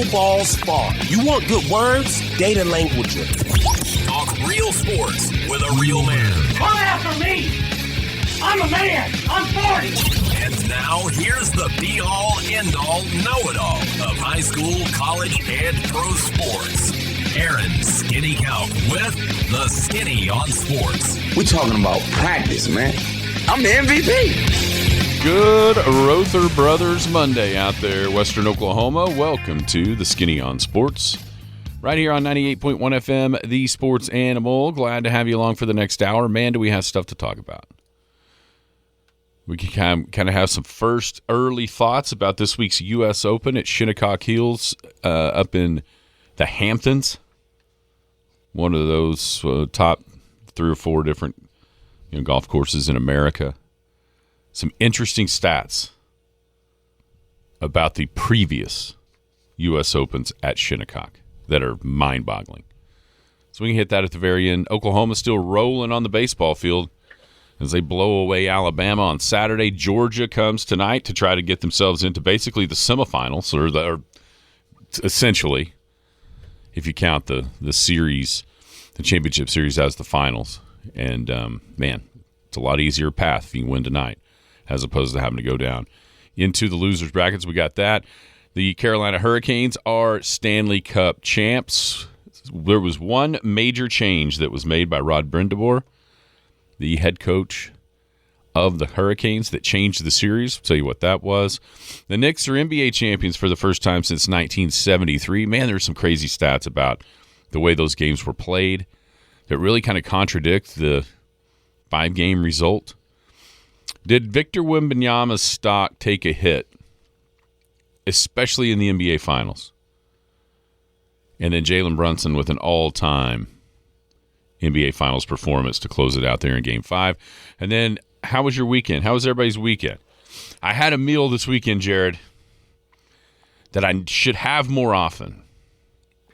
no balls fall. You want good words? Data language. Talk real sports with a real man. Come after me! I'm a man! I'm 40! And now, here's the be-all, end-all, know-it-all of high school, college, and pro sports. Aaron Skinny Count with the Skinny on Sports. We're talking about practice, man. I'm the MVP. Good Rother Brothers Monday out there, Western Oklahoma. Welcome to the Skinny on Sports. Right here on 98.1 FM, the Sports Animal. Glad to have you along for the next hour. Man, do we have stuff to talk about. We can kind of have some first early thoughts about this week's U.S. Open at Shinnecock Hills up in the Hamptons. One of those top 3 or 4 different golf courses in America. Some interesting stats about the previous U.S. Opens at Shinnecock that are mind-boggling. So we can hit that at the very end. Oklahoma's still rolling on the baseball field as they blow away Alabama on Saturday. Georgia comes tonight to try to get themselves into basically the semifinals, or essentially, if you count the series, the championship series as the finals. And, man, it's a lot easier path if you win tonight as opposed to having to go down into the losers brackets. We got that. The Carolina Hurricanes are Stanley Cup champs. There was one major change that was made by Rod Brindamore, the head coach of the Hurricanes, that changed the series. I'll tell you what that was. The Knicks are NBA champions for the first time since 1973. Man, there's some crazy stats about the way those games were played that really kind of contradict the 5-game result. Did Victor Wembanyama's stock take a hit, especially in the NBA Finals? And then Jalen Brunson with an all-time NBA Finals performance to close it out there in Game 5. And then, how was your weekend? How was everybody's weekend? I had a meal this weekend, Jared, that I should have more often.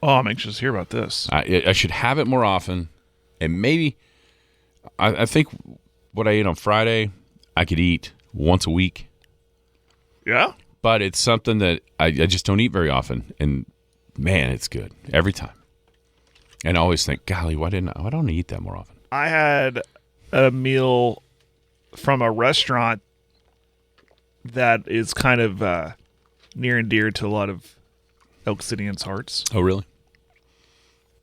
Oh, I'm anxious to hear about this. I should have it more often. And maybe, I think what I ate on Friday, I could eat once a week. Yeah? But it's something that I just don't eat very often. And, man, it's good every time. And I always think, golly, why don't I eat that more often? I had a meal from a restaurant that is kind of near and dear to a lot of Elk Cityans' hearts. Oh, really?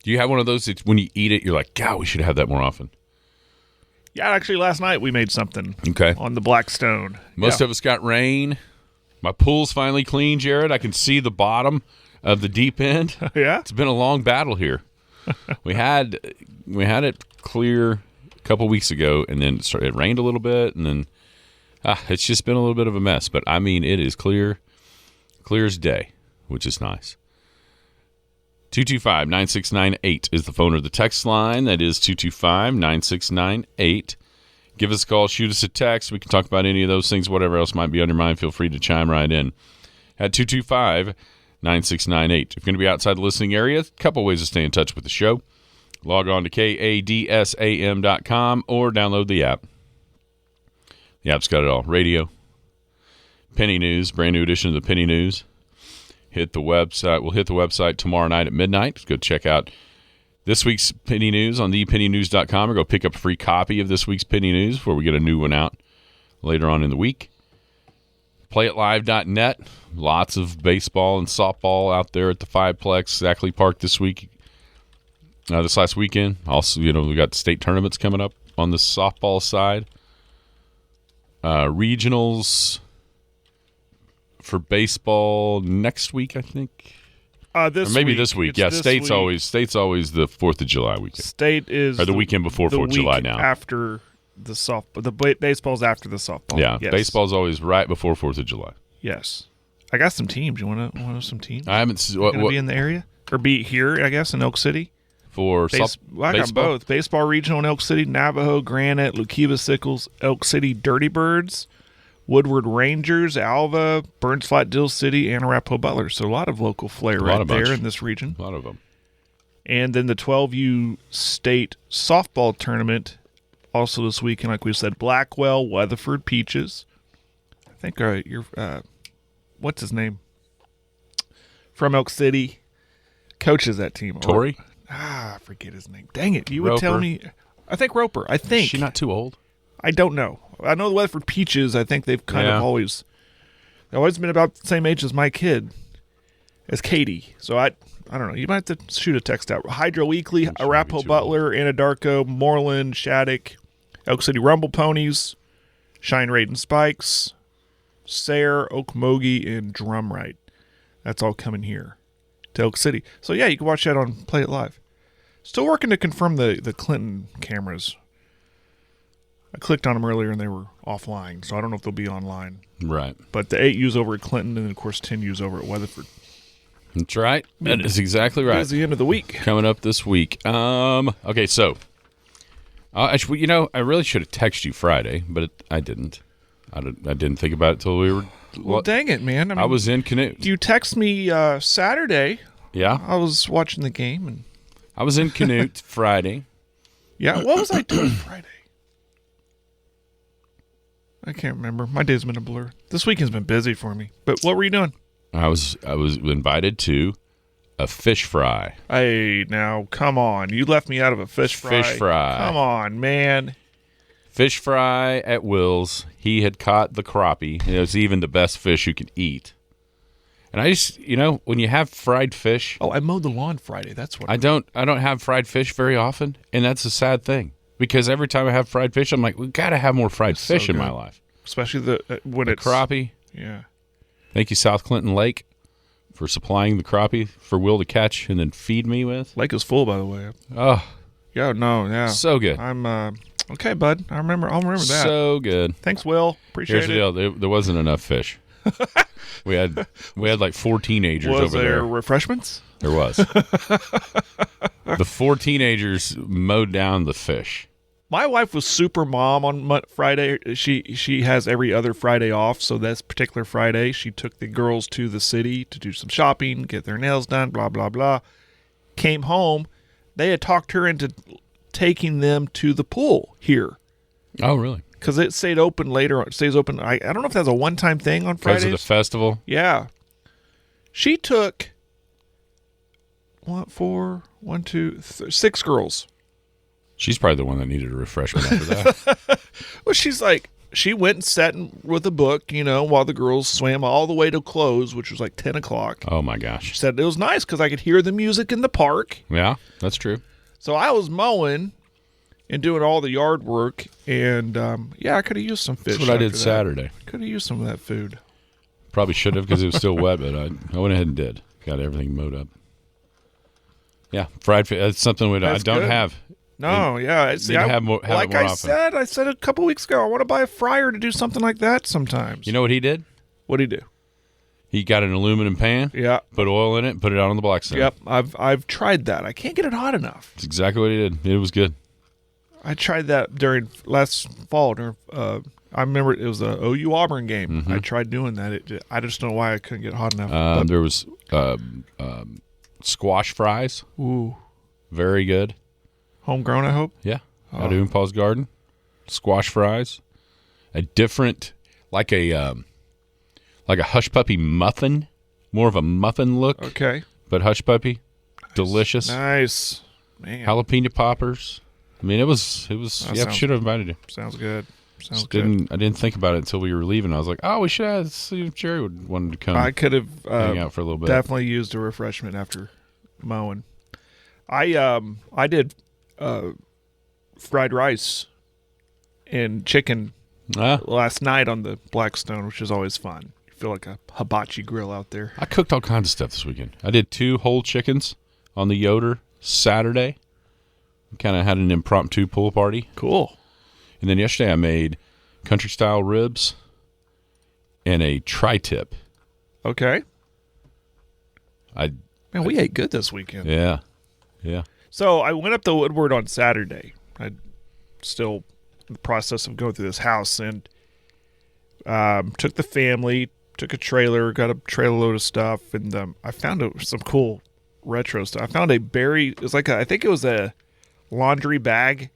Do you have one of those that when you eat it, you're like, God, we should have that more often? Yeah, actually, last night we made something on the Black Stone. Most of us got rain. My pool's finally clean, Jared. I can see the bottom of the deep end. Yeah? It's been a long battle here. We had it clear a couple weeks ago, and then it rained a little bit, and then it's just been a little bit of a mess. But, I mean, it is clear as day, which is nice. 225-9698 is the phone or the text line. That is 225-9698. Give us a call, shoot us a text. We can talk about any of those things, whatever else might be on your mind. Feel free to chime right in at 225-9698. If you're going to be outside the listening area, a couple ways to stay in touch with the show. Log on to kadsam.com or download the app. The app's got it all. Radio, Penny News, brand new edition of the Penny News. Hit the website. We'll hit the website tomorrow night at midnight. Go check out this week's Penny News on thepennynews.com or go pick up a free copy of this week's Penny News before we get a new one out later on in the week. PlayItLive.net. Lots of baseball and softball out there at the Fiveplex, Ackley Park this week. This last weekend. Also, we got state tournaments coming up on the softball side. Regionals for baseball next week, I think. Or maybe this week. Yeah, state's always the 4th of July weekend. State is the weekend before 4th of July now. After the softball, the baseball's after the softball. Yeah, yes. Baseball's always right before 4th of July. Yes, I got some teams. You want to know some teams? I haven't. Going to be in the area or be here? I guess in Elk City. For I got both. Baseball regional in Elk City, Navajo, Granite, Lukiva Sickles, Elk City Dirty Birds, Woodward Rangers, Alva, Burns Flat, Dill City, and Arapahoe Butler. So a lot of local flair right there in this region. A lot of them. And then the 12U state softball tournament also this weekend, like we said, Blackwell, Weatherford, Peaches. I think what's his name? from Elk City, coaches that team. Tori? I forget his name. Dang it. You would tell me. I think Roper. I think. Is she not too old? I don't know. I know the Weatherford Peaches. I think they've kind of always been about the same age as my kid, as Katie. So I don't know. You might have to shoot a text out. Hydro Weekly, Arapahoe Butler, Anadarko, Moreland, Shattuck, Elk City Rumble Ponies, Shine Raiden Spikes, Sayre, Okmulgee, and Drumright. That's all coming here to Elk City. So, yeah, you can watch that on Play It Live. Still working to confirm the Clinton cameras. I clicked on them earlier, and they were offline, so I don't know if they'll be online. Right. But the 8U's over at Clinton, and, of course, 10U's over at Weatherford. That's right. That is exactly right. It's the end of the week. Coming up this week. Okay, so, actually, I really should have texted you Friday, but I didn't. I didn't think about it until we were... Well, dang it, man. I was in Canute. You text me Saturday. Yeah. I was watching the game. And I was in Canute Friday. Yeah, what was I doing Friday? I can't remember. My day's been a blur. This weekend's been busy for me. But what were you doing? I was invited to a fish fry. Hey, now, come on. You left me out of a fish fry. Fish fry. Come on, man. Fish fry at Will's. He had caught the crappie. It was even the best fish you could eat. And I just, when you have fried fish. Oh, I mowed the lawn Friday. That's what I don't have fried fish very often, and that's a sad thing. Because every time I have fried fish, I'm like, we got to have more fried fish in my life. Especially when it's crappie. Yeah. Thank you, South Clinton Lake, for supplying the crappie for Will to catch and then feed me with. Lake is full, by the way. Oh. Yeah, no, yeah. So good. I'm okay, bud. I'll remember that. So good. Thanks, Will. Appreciate it. Here's the deal. There wasn't enough fish. We had like 4 teenagers over there. Was there refreshments? There was. The 4 teenagers mowed down the fish. My wife was super mom on Friday. She has every other Friday off, so this particular Friday she took the girls to the city to do some shopping, get their nails done, blah, blah, blah. Came home. They had talked her into taking them to the pool here. Oh, really? Because it stayed open later. It stays open. I don't know if that's a one-time thing on Fridays. Because of the festival? Yeah. She took 6 girls. She's probably the one that needed a refreshment after that. Well, she went and sat with a book, while the girls swam all the way to close, which was like 10 o'clock. Oh, my gosh. She said it was nice because I could hear the music in the park. Yeah, that's true. So I was mowing and doing all the yard work, and, I could have used some fish. That's what I did Saturday. Could have used some of that food. Probably should have because it was still wet, but I went ahead and did. Got everything mowed up. Yeah, fried fish. That's something I don't have. No, yeah. Need to have it more often. I said a couple weeks ago, I want to buy a fryer to do something like that sometimes. You know what he did? What'd he do? He got an aluminum pan. Yeah. Put oil in it and put it out on the black stone. Yep. I've tried that. I can't get it hot enough. That's exactly what he did. It was good. I tried that during last fall. I remember it was the OU Auburn game. Mm-hmm. I tried doing that. I just don't know why I couldn't get it hot enough. There was squash fries. Ooh. Very good. Homegrown, I hope? Yeah. Out of Oompaw's garden. Squash fries. A different, like a hush puppy muffin. More of a muffin look. Okay. But hush puppy. Nice. Delicious. Nice. Man. Jalapeno poppers. I mean, it was. Yeah, should have invited you. Sounds good. I didn't think about it until we were leaving. I was like, oh, we should have see if Jerry wanted to come. I could have hang out for a little bit. Definitely used a refreshment after mowing. I did fried rice and chicken last night on the Blackstone, which is always fun. You feel like a hibachi grill out there. I cooked all kinds of stuff this weekend. I did 2 whole chickens on the Yoder Saturday. Kind of had an impromptu pool party. Cool. And then yesterday I made country-style ribs and a tri-tip. Okay. Man, we ate good this weekend. Yeah. So I went up to Woodward on Saturday. I'm still in the process of going through this house, and took the family, took a trailer, got a trailer load of stuff, and I found some cool retro stuff. I found a berry. It was like I think it was a laundry bag.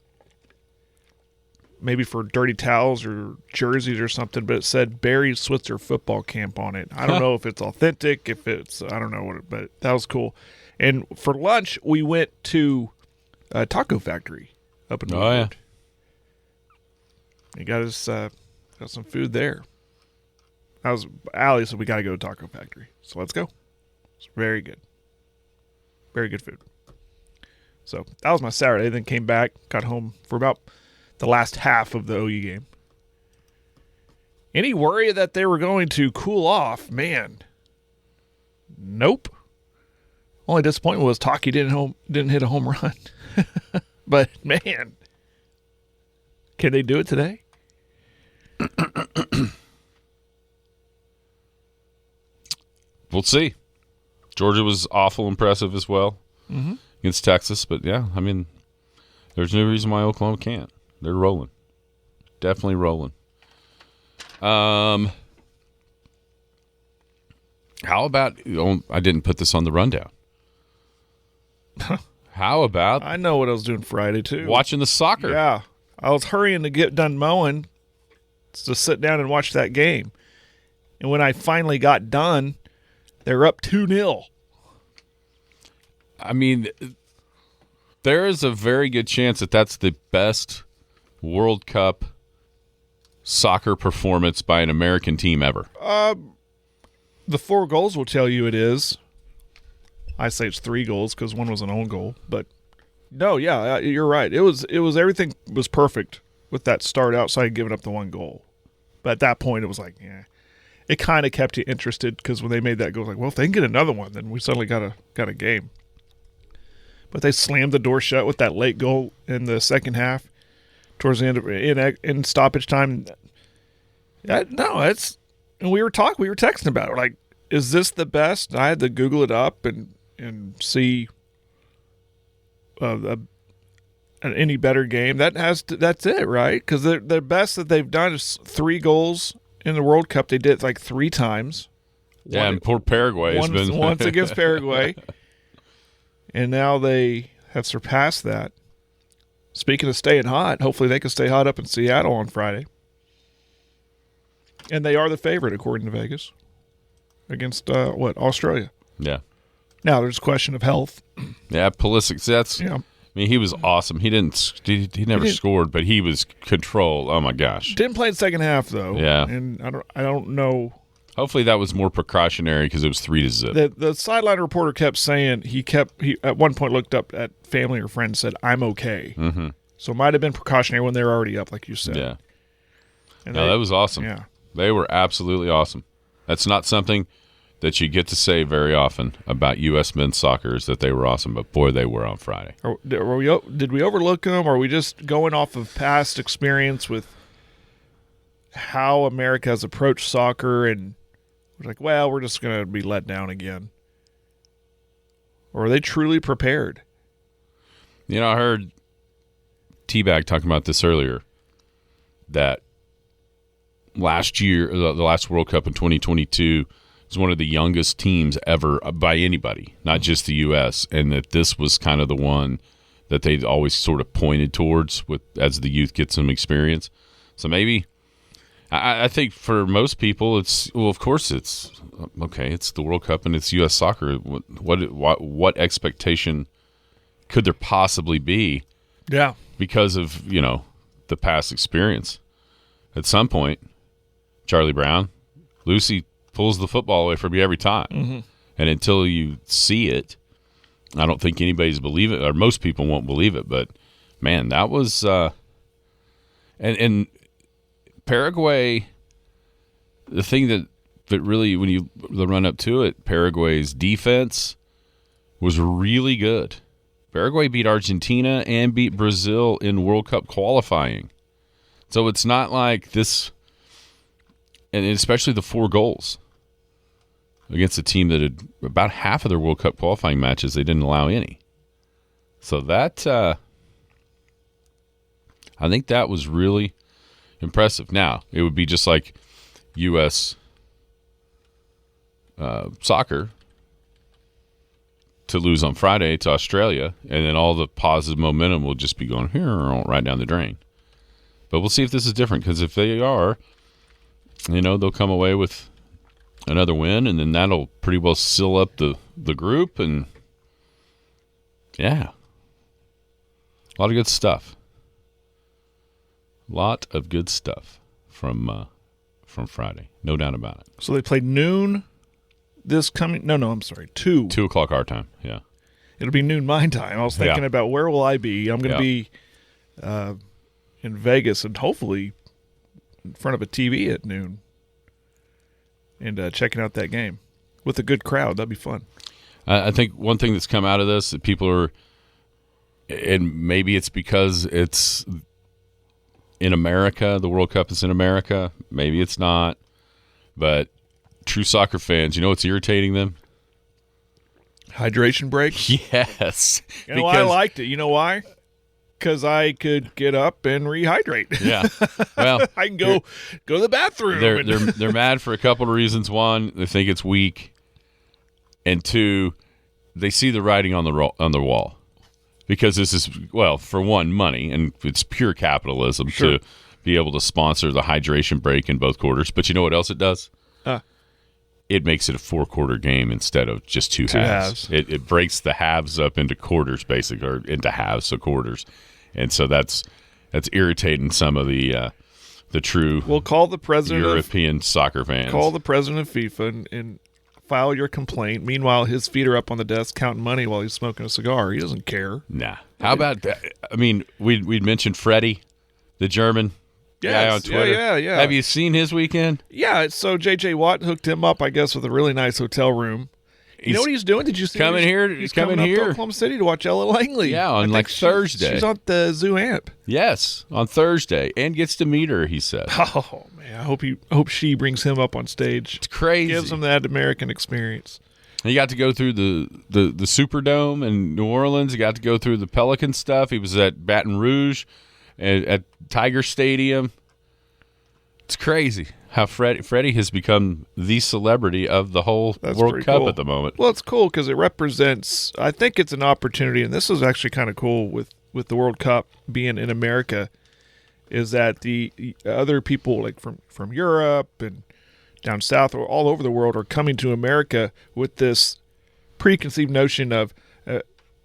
maybe for dirty towels or jerseys or something, but it said Barry Switzer football camp on it. I don't know if it's authentic, I don't know but that was cool. And for lunch, we went to a taco factory up in Woodward. He got us got some food there. Allie said we got to go to taco factory, so let's go. It's very good. Very good food. So that was my Saturday. Then came back, got home for about the last half of the OU game. Any worry that they were going to cool off? Man, nope. Only disappointment was Taki didn't hit a home run. But man, can they do it today? We'll see. Georgia was awful impressive as well against Texas, but yeah, I mean, there's no reason why Oklahoma can't. They're rolling, definitely rolling. How about? I didn't put this on the rundown. How about? I know what I was doing Friday too. Watching the soccer. Yeah, I was hurrying to get done mowing to sit down and watch that game, and when I finally got done, they're up 2-0. I mean, there is a very good chance that that's the best World Cup soccer performance by an American team ever. The 4 goals will tell you it is. I say it's 3 goals because one was an own goal, but no, yeah, you're right. It was everything was perfect with that start outside giving up the 1 goal. But at that point, it was like, yeah, it kind of kept you interested because when they made that goal, like, well, if they can get another one, then we suddenly got a game. But they slammed the door shut with that late goal in the second half, towards the end of in stoppage time. No, it's and we were texting about it. We're like, is this the best? I had to Google it up and see any better game. That's it, right? Because the best that they've done is 3 goals in the World Cup. They did it like 3 times. Yeah, and poor Paraguay has been once against Paraguay, and now they have surpassed that. Speaking of staying hot, hopefully they can stay hot up in Seattle on Friday. And they are the favorite, according to Vegas, against Australia. Yeah. Now there's a question of health. Yeah, Pulisic. I mean, he was awesome. He never scored, but he was controlled. Oh my gosh. Didn't play in the second half though. Yeah. And I don't know. Hopefully that was more precautionary because it was 3-0. The sideline reporter kept saying he at one point looked up at family or friends and said, "I'm okay." Mm-hmm. So it might have been precautionary when they were already up, like you said. Yeah. And that was awesome. Yeah. They were absolutely awesome. That's not something that you get to say very often about U.S. men's soccer is that they were awesome, but boy, they were on Friday. Did we overlook them, or are we just going off of past experience with how America has approached soccer and we're like, well, we're just going to be let down again? Or are they truly prepared? You know, I heard T-Bag talking about this earlier, that last year, the last World Cup in 2022 was one of the youngest teams ever by anybody, not just the U.S., and that this was kind of the one that they'd always sort of pointed towards as the youth get some experience. So maybe I think for most people, of course it's okay. It's the World Cup and it's U.S. soccer. What expectation could there possibly be? Yeah, because of the past experience. At some point, Charlie Brown, Lucy pulls the football away from you every time, and until you see it, I don't think anybody's believe it, or most people won't believe it. But man, that was and Paraguay. The thing that really, when you the run up to it, Paraguay's defense was really good. Paraguay beat Argentina and beat Brazil in World Cup qualifying. So it's not like this, and especially the 4 goals against a team that had about half of their World Cup qualifying matches, they didn't allow any. So that, I think that was really impressive. Now, it would be just like U.S. Soccer to lose on Friday to Australia, and then all the positive momentum will just be going here right down the drain. But we'll see if this is different, because if they are, they'll come away with another win, and then that'll pretty well seal up the group, and yeah, a lot of good stuff. Lot of good stuff from Friday, no doubt about it. So they play noon this coming. No, I'm sorry, 2 2:00 our time. Yeah, it'll be noon my time. I was thinking about where will I be. I'm going to be in Vegas, and hopefully in front of a TV at noon, and checking out that game with a good crowd. That'd be fun. I think one thing that's come out of this that people are, and maybe it's because it's in America, the World Cup is in America. Maybe it's not. But true soccer fans, what's irritating them? Hydration break? Yes. I liked it. You know why? Because I could get up and rehydrate. Yeah. Well, I can go to the bathroom. They're mad for a couple of reasons. One, they think it's weak. And two, they see the writing on the wall. Because this is, well, for one, money, and it's pure capitalism to be able to sponsor the hydration break in both quarters. But you know what else it does? It makes it a 4-quarter game instead of just two halves. It breaks the halves up into quarters, basically, or into halves, so quarters. And so that's irritating some of the true call the president European soccer fans. Call the president of FIFA and file your complaint. Meanwhile, his feet are up on the desk counting money while he's smoking a cigar. He doesn't care. Nah. How about that? I mean, we'd mentioned Freddie, the German guy on Twitter. Yeah. Have you seen his weekend? Yeah. So J.J. Watt hooked him up, I guess, with a really nice hotel room. You know what he's doing? Did you see? He's coming here to Oklahoma City to watch Ella Langley. Yeah, on Thursday. She's on the Zoo Amp. Yes, on Thursday, and gets to meet her. He said. Oh man, I hope she brings him up on stage. It's crazy. Gives him that American experience. He got to go through the Superdome in New Orleans. He got to go through the Pelican stuff. He was at Baton Rouge, at Tiger Stadium. It's crazy how Freddie has become the celebrity of the whole World Cup at the moment. Well, it's cool because it represents, I think it's an opportunity, and this is actually kind of cool with the World Cup being in America, is that the other people like from Europe and down south or all over the world are coming to America with this preconceived notion of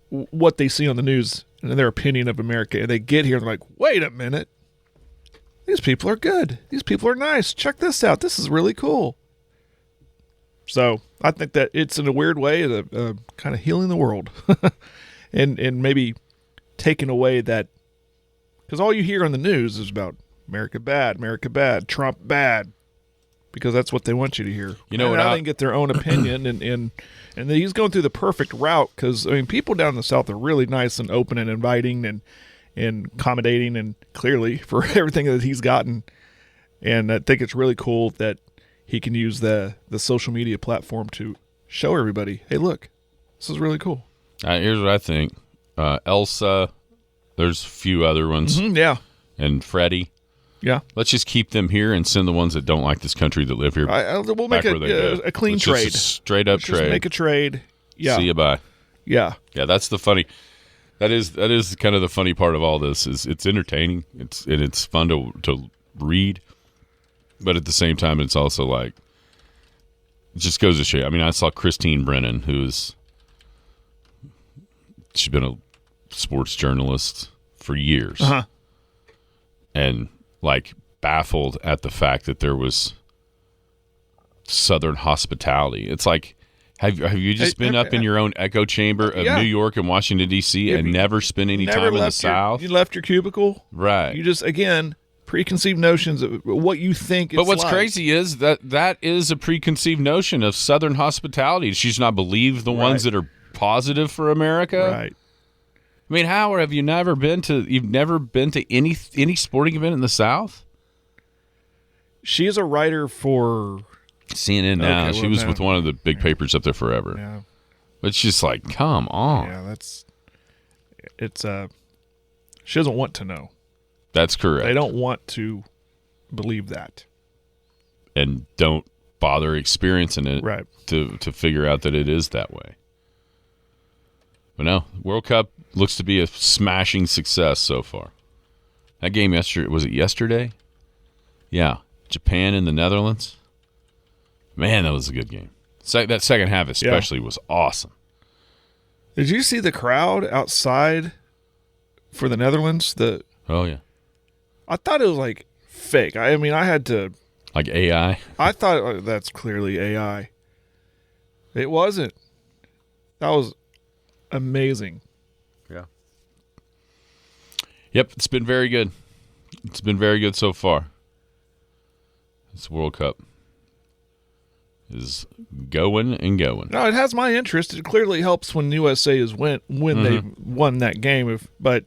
what they see on the news and their opinion of America. And they get here and they're like, wait a minute. These people are good. These people are nice. Check this out. This is really cool. So I think that it's in a weird way kind of healing the world and maybe taking away that, because all you hear on the news is about America bad, Trump bad, because that's what they want you to hear. You know, they can get their own opinion and he's going through the perfect route because, I mean, people down in the South are really nice and open and inviting and accommodating, and clearly for everything that he's gotten. And I think it's really cool that he can use the social media platform to show everybody, hey, look, this is really cool. Here's what I think. Elsa, there's a few other ones. Mm-hmm, yeah. And Freddie. Yeah. Let's just keep them here and send the ones that don't like this country that live here. We'll make a clean trade. Straight up trade. Just make a trade. Yeah. See you, bye. Yeah. Yeah, that's the funny. That is kind of the funny part of all this. Is it's entertaining. It's fun to read, but at the same time, it's also like it just goes to show. I mean, I saw Christine Brennan, she's been a sports journalist for years, and like baffled at the fact that there was Southern hospitality. It's like. Have you just been up in your own echo chamber of New York and Washington, D.C. and never spent any time in the South? You left your cubicle? Right. You just, again, preconceived notions of what you think it's like. But what's crazy is that is a preconceived notion of Southern hospitality. She's not believe the ones that are positive for America. Right. I mean, how have you never been to any sporting event in the South? She is a writer for CNN now. She was with one of the big papers up there forever. Yeah. But it's just like, come on. Yeah, she doesn't want to know. That's correct. They don't want to believe that. And don't bother experiencing it to figure out that it is that way. But no, World Cup looks to be a smashing success so far. That game yesterday, was it yesterday? Yeah. Japan and the Netherlands. Man, that was a good game. That second half especially was awesome. Did you see the crowd outside for the Netherlands? Oh, yeah. I thought it was like fake. I mean, I had to. Like AI? I thought that's clearly AI. It wasn't. That was amazing. Yeah. Yep, it's been very good. It's been very good so far. This World Cup is going and going. No, it has my interest. It clearly helps when USA is when they won that game. But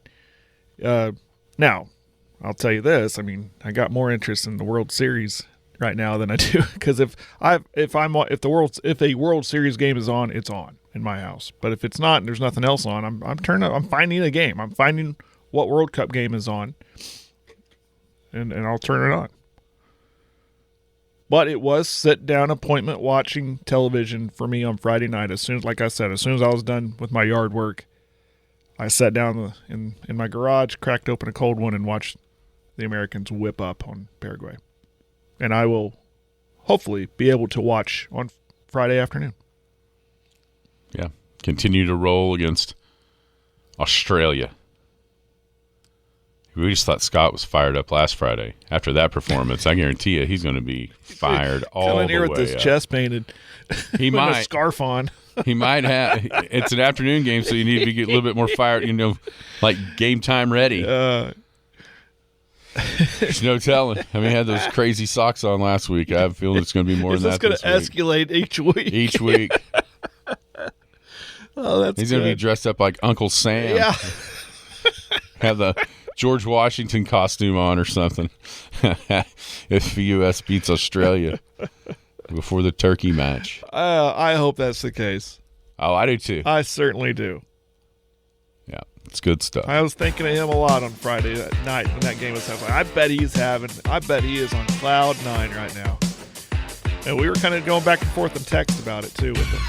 now, I'll tell you this. I mean, I got more interest in the World Series right now than I do, because if a World Series game is on, it's on in my house. But if it's not and there's nothing else on, I'm finding a game. I'm finding what World Cup game is on, and I'll turn it on. But it was sit-down appointment watching television for me on Friday night. As soon as I was done with my yard work, I sat down in my garage, cracked open a cold one, and watched the Americans whip up on Paraguay. And I will hopefully be able to watch on Friday afternoon. Yeah. Continue to roll against Australia. We just thought Scott was fired up last Friday. After that performance, I guarantee you he's going to be fired all the way Coming here with this up. chest painted, He with might. a scarf on. He might have. It's an afternoon game, so you need to be a little bit more fired, like game time ready. There's no telling. I mean, I had those crazy socks on last week. I have a feeling it's going to be more than that this week. It's going to escalate each week. Each week. Oh, that's He's going to be dressed up like Uncle Sam. Yeah. Have the George Washington costume on or something. If the U.S. beats Australia before the turkey match. I hope that's the case. Oh, I do too. I certainly do. Yeah, it's good stuff. I was thinking of him a lot on Friday night when that game was happening. I bet he is on cloud 9 right now. And we were kind of going back and forth in text about it too with him.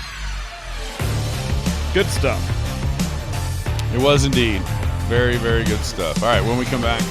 Good stuff. It was indeed. Very, very good stuff. All right, when we come back,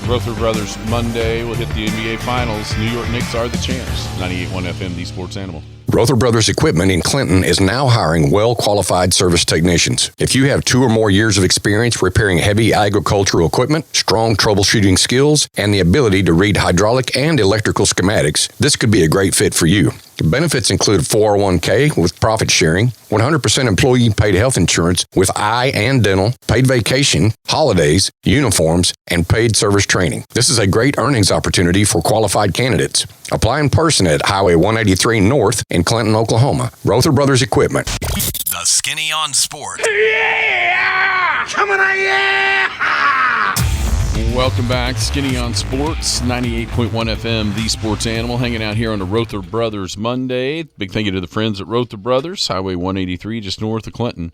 Rother Brothers Monday, we'll hit the NBA Finals. New York Knicks are the champs. 98.1 FM, the Sports Animal. Rother Brothers Equipment in Clinton is now hiring well-qualified service technicians. If you have 2 or more years of experience repairing heavy agricultural equipment, strong troubleshooting skills, and the ability to read hydraulic and electrical schematics, this could be a great fit for you. Benefits include 401k with profit sharing, 100% employee-paid health insurance with eye and dental, paid vacation, holidays, uniforms, and paid service training. This is a great earnings opportunity for qualified candidates. Apply in person at Highway 183 North in Clinton, Oklahoma. Rother Brothers Equipment. The Skinny on Sports. Yeah! Coming on, yeah! Welcome back. Skinny on Sports, 98.1 FM, the Sports Animal, hanging out here on the Rother Brothers Monday. Big thank you to the friends at Rother Brothers, Highway 183, just north of Clinton.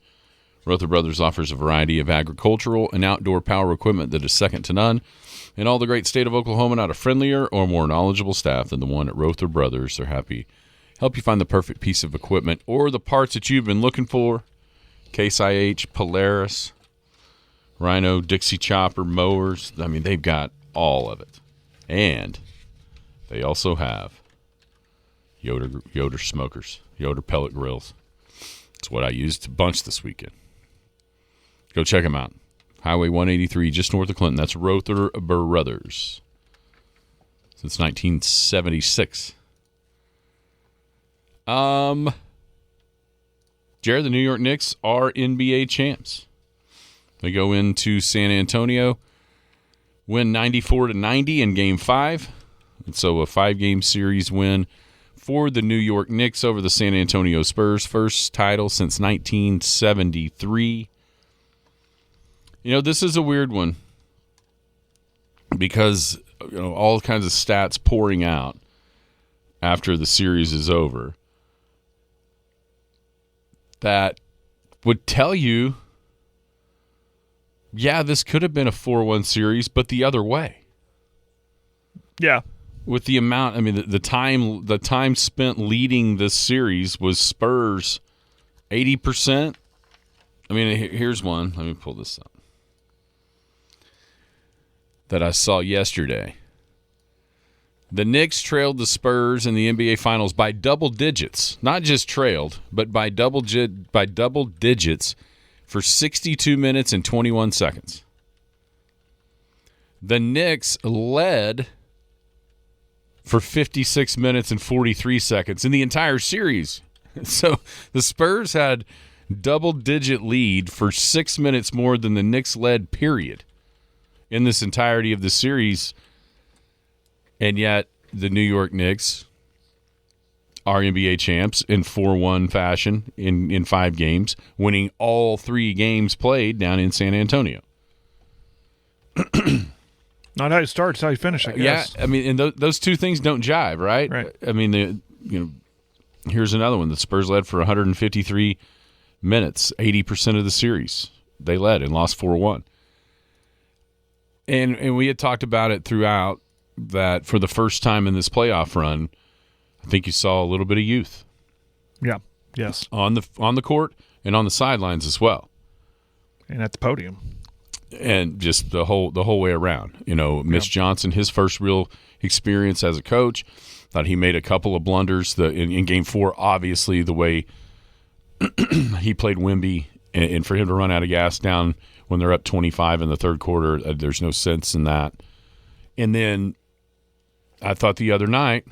Rother Brothers offers a variety of agricultural and outdoor power equipment that is second to none. In all the great state of Oklahoma, not a friendlier or more knowledgeable staff than the one at Rother Brothers. They're happy to help you find the perfect piece of equipment or the parts that you've been looking for. Case IH, Polaris, Rhino, Dixie Chopper, mowers. I mean, they've got all of it. And they also have Yoder smokers, Yoder pellet grills. That's what I used a bunch this weekend. Go check them out. Highway 183, just north of Clinton. That's Rother Brothers. Since 1976. Jared, the New York Knicks are NBA champs. They go into San Antonio, win 94-90 in Game 5. And so a 5-game series win for the New York Knicks over the San Antonio Spurs. First title since 1973. This is a weird one because, all kinds of stats pouring out after the series is over that would tell you, yeah, this could have been a 4-1 series, but the other way. Yeah. With the amount, the time spent leading this series was Spurs 80%. Here's one. Let me pull this up. that I saw yesterday. The Knicks trailed the Spurs in the NBA Finals by double digits. Not just trailed, but by double digits for 62 minutes and 21 seconds. The Knicks led for 56 minutes and 43 seconds in the entire series. So the Spurs had double-digit lead for 6 minutes more than the Knicks led, period, in this entirety of the series. And yet the New York Knicks are NBA champs in 4-1 fashion in 5 games, winning all 3 games played down in San Antonio. Not how you start, it's how you finish, I guess. Yeah, I mean, and those two things don't jive, right? Right. I mean, here's another one. The Spurs led for 153 minutes, 80% of the series. They led and lost 4-1. And we had talked about it throughout that for the first time in this playoff run, I think you saw a little bit of youth. Yeah. Yes. On the court and on the sidelines as well. And at the podium. And just the whole way around. Mitch Johnson, his first real experience as a coach, thought he made a couple of blunders in Game 4. Obviously, the way he played Wemby, and for him to run out of gas down when they're up 25 in the third quarter, there's no sense in that. And then I thought the other night,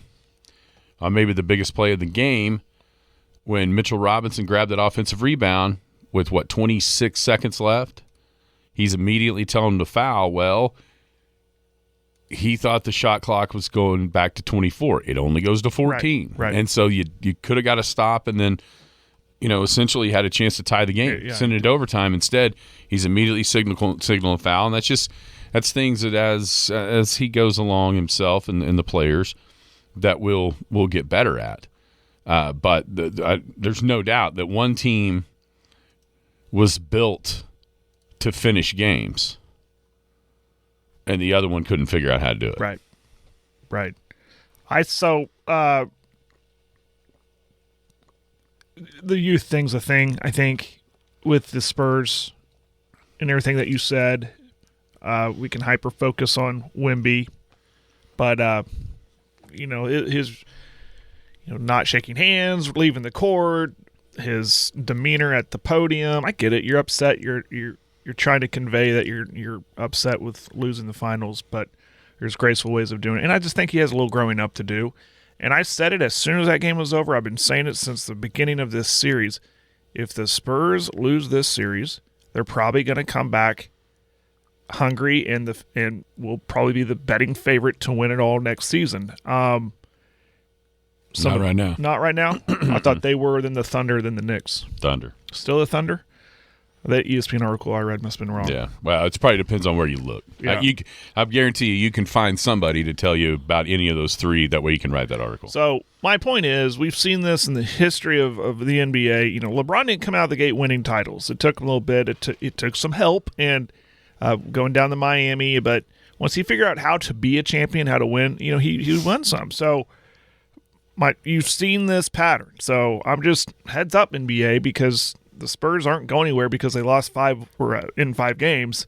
maybe the biggest play of the game, when Mitchell Robinson grabbed that offensive rebound with, 26 seconds left? He's immediately telling him to foul. Well, he thought the shot clock was going back to 24. It only goes to 14. Right. And so you could have got a stop and then, essentially had a chance to tie the game, send it to overtime. Instead, he's immediately signaling foul. And that's things that as he goes along himself and the players that we'll get better at. But there's no doubt that one team was built to finish games, and the other one couldn't figure out how to do it. Right. The youth thing's a thing, I think, with the Spurs and everything that you said. We can hyper-focus on Wemby, but, his not shaking hands, leaving the court, his demeanor at the podium. I get it. You're upset. You're trying to convey that you're upset with losing the finals, but there's graceful ways of doing it. And I just think he has a little growing up to do. And I said it as soon as that game was over. I've been saying it since the beginning of this series. If the Spurs lose this series, they're probably going to come back hungry and will probably be the betting favorite to win it all next season. Not right now. Not right now? I thought they were, then the Thunder, then the Knicks. Thunder. Still the Thunder? That ESPN article I read must have been wrong. Yeah. Well, it probably depends on where you look. Yeah. I guarantee you can find somebody to tell you about any of those 3. That way you can write that article. So my point is, we've seen this in the history of the NBA. LeBron didn't come out of the gate winning titles. It took him a little bit. It took some help and going down to Miami. But once he figured out how to be a champion, how to win, he won some. So you've seen this pattern. So I'm just heads up, NBA, because the Spurs aren't going anywhere because they lost 5 in 5 games.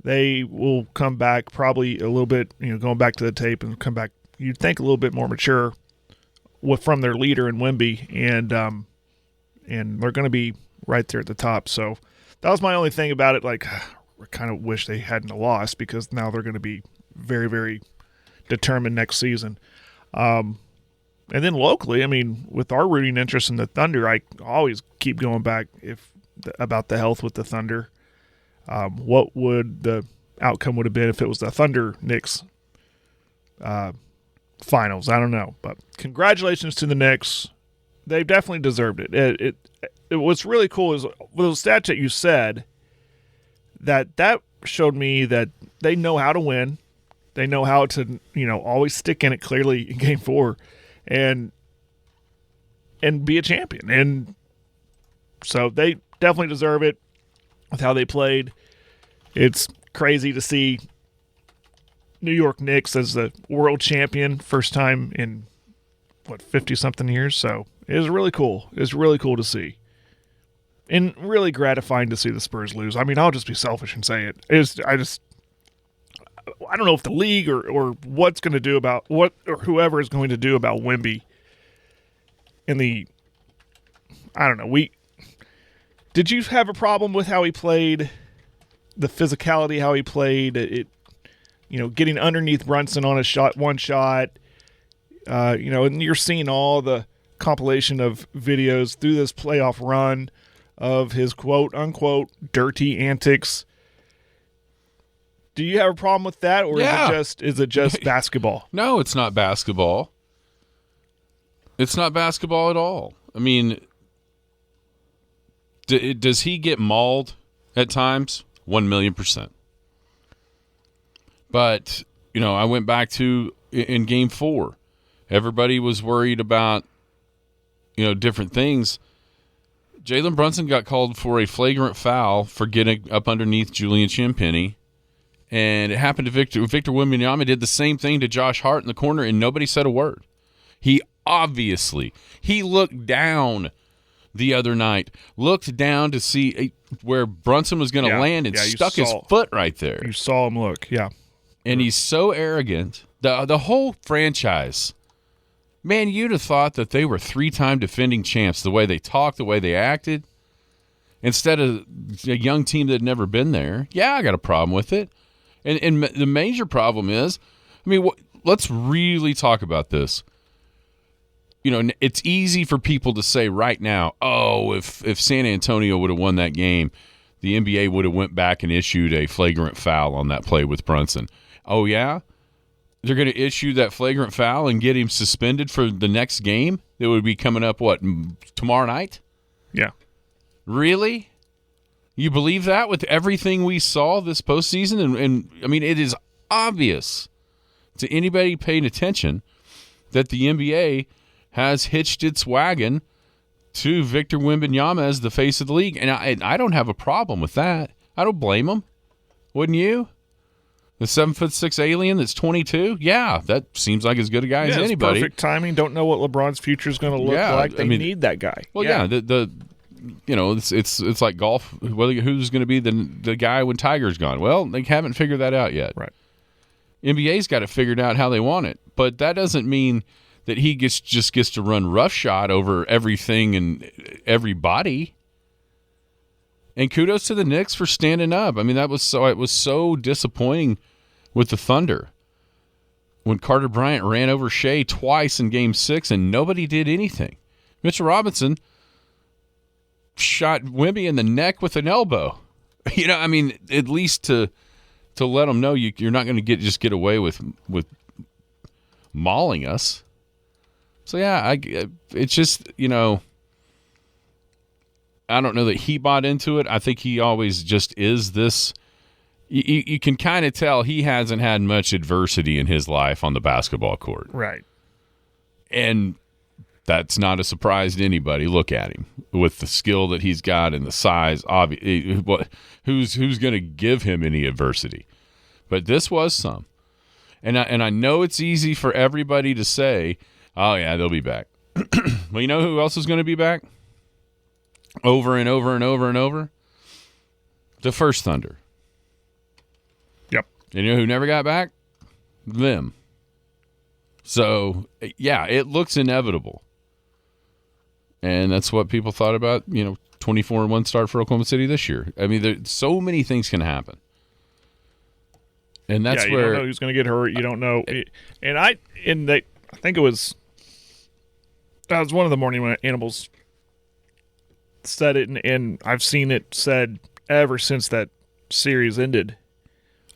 They will come back probably a little bit, going back to the tape and come back, you'd think, a little bit more mature from their leader in Wemby, and they're going to be right there at the top. So that was my only thing about it. Like, I kind of wish they hadn't lost because now they're going to be very, very determined next season. And then locally, I mean, with our rooting interest in the Thunder, I always keep going back about the health with the Thunder. What would the outcome would have been if it was the Thunder Knicks finals? I don't know, but congratulations to the Knicks. They definitely deserved it. What's really cool is with those stats that you said, that showed me that they know how to win. They know how to always stick in it clearly in Game 4. And be a champion. And so they definitely deserve it with how they played. It's crazy to see New York Knicks as the world champion, first time in, 50-something years. So it was really cool. It's really cool to see. And really gratifying to see the Spurs lose. I mean, I'll just be selfish and say it. I don't know if the league or what's going to do about what or whoever is going to do about Wemby. I don't know. Did you have a problem with how he played, the physicality, how he played it? Getting underneath Brunson on one shot. And you're seeing all the compilation of videos through this playoff run of his quote-unquote dirty antics. Do you have a problem with that, or is it just basketball? No, it's not basketball. It's not basketball at all. I mean, does he get mauled at times? 1,000,000%. But, I went back to in Game 4. Everybody was worried about, different things. Jalen Brunson got called for a flagrant foul for getting up underneath Julian Champagnie. And it happened to Victor Wembanyama did the same thing to Josh Hart in the corner, and nobody said a word. He looked down the other night, looked down to see where Brunson was going to land and stuck his foot right there. You saw him look, yeah. And he's so arrogant. The whole franchise, man, you'd have thought that they were 3-time defending champs, the way they talked, the way they acted, instead of a young team that had never been there. Yeah, I got a problem with it. And the major problem is, let's really talk about this. It's easy for people to say right now, if San Antonio would have won that game, the NBA would have went back and issued a flagrant foul on that play with Brunson. Oh, yeah? They're going to issue that flagrant foul and get him suspended for the next game that would be coming up, tomorrow night? Yeah. Really? You believe that with everything we saw this postseason? And it is obvious to anybody paying attention that the NBA has hitched its wagon to Victor Wembanyama as the face of the league. And I don't have a problem with that. I don't blame him. Wouldn't you? The 7'6" alien that's 22? Yeah, that seems like as good a guy as anybody. Perfect timing. Don't know what LeBron's future is going to look like. They need that guy. Well, it's like golf. Who's going to be the guy when Tiger's gone? Well, they haven't figured that out yet. Right. NBA's got it figured out how they want it, but that doesn't mean that he just gets to run roughshod over everything and everybody. And kudos to the Knicks for standing up. It was so disappointing with the Thunder when Carter Bryant ran over Shea twice in Game 6 and nobody did anything. Mitchell Robinson shot Wemby in the neck with an elbow. At least to let them know you're not going to get away with mauling us. So yeah, it's just I don't know that he bought into it. I think he always just is this. You can kind of tell he hasn't had much adversity in his life on the basketball court, right? And that's not a surprise to anybody. Look at him with the skill that he's got and the size. Who's going to give him any adversity? But this was some. And I know it's easy for everybody to say, "Oh yeah, they'll be back." Well, you know who else is going to be back? Over and over and over and over. The first Thunder. Yep. And you know who never got back? Them. So yeah, it looks inevitable. And that's what people thought about, 24-1 start for Oklahoma City this year. There's so many things can happen. And that's you where don't know who's going to get hurt. You don't know. I think it was one of the Morning Animals said it, and I've seen it said ever since that series ended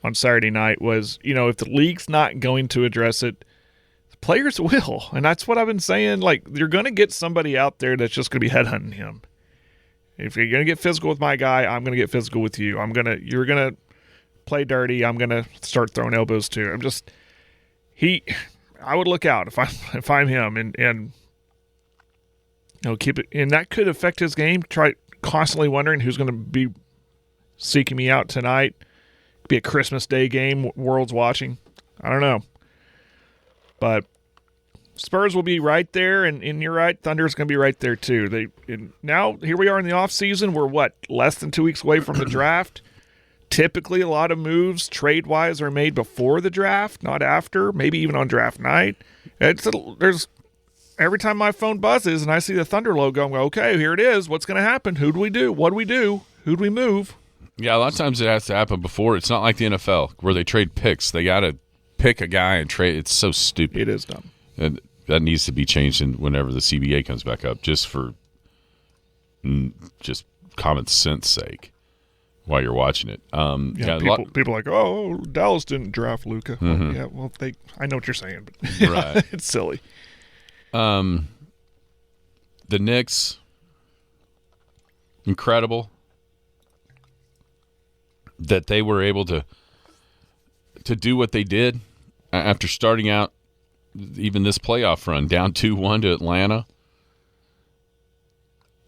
on Saturday night was, if the league's not going to address it, the players will. And that's what I've been saying. Like, you're going to get somebody out there that's just going to be headhunting him. If you're going to get physical with my guy, I'm going to get physical with you. You're going to play dirty. I'm going to start throwing elbows too. I would look out if I'm him and keep it, and that could affect his game. Try constantly wondering who's going to be seeking me out tonight. Be a Christmas Day game, world's watching. I don't know, but Spurs will be right there, and you're right, Thunder's going to be right there too. Now here we are in the off season. We're less than 2 weeks away from the draft. typically a lot of moves trade-wise are made before the draft, not after, maybe even on draft night. There's every time my phone buzzes and I see the Thunder logo, I'm going, okay, here it is. What's going to happen? Who do we do? What do we do? Who do we move? Yeah, a lot of times it has to happen before. It's not like the NFL where they trade picks. They got to pick a guy and trade. It's so stupid. It is dumb. And that needs to be changed whenever the CBA comes back up, just for just common sense sake while you're watching it. People are like, oh, Dallas didn't draft Luka. Mm-hmm. Yeah, well, I know what you're saying, but right. It's silly. The Knicks, incredible that they were able to do what they did after starting out even this playoff run down 2-1 to Atlanta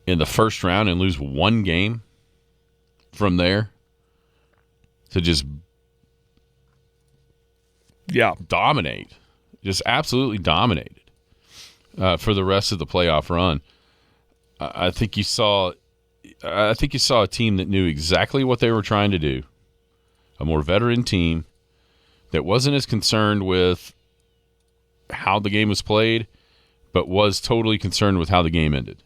in the first round and lose one game from there to just dominate, just absolutely dominated for the rest of the playoff run. I think you saw a team that knew exactly what they were trying to do, a more veteran team that wasn't as concerned with how the game was played, but was totally concerned with how the game ended.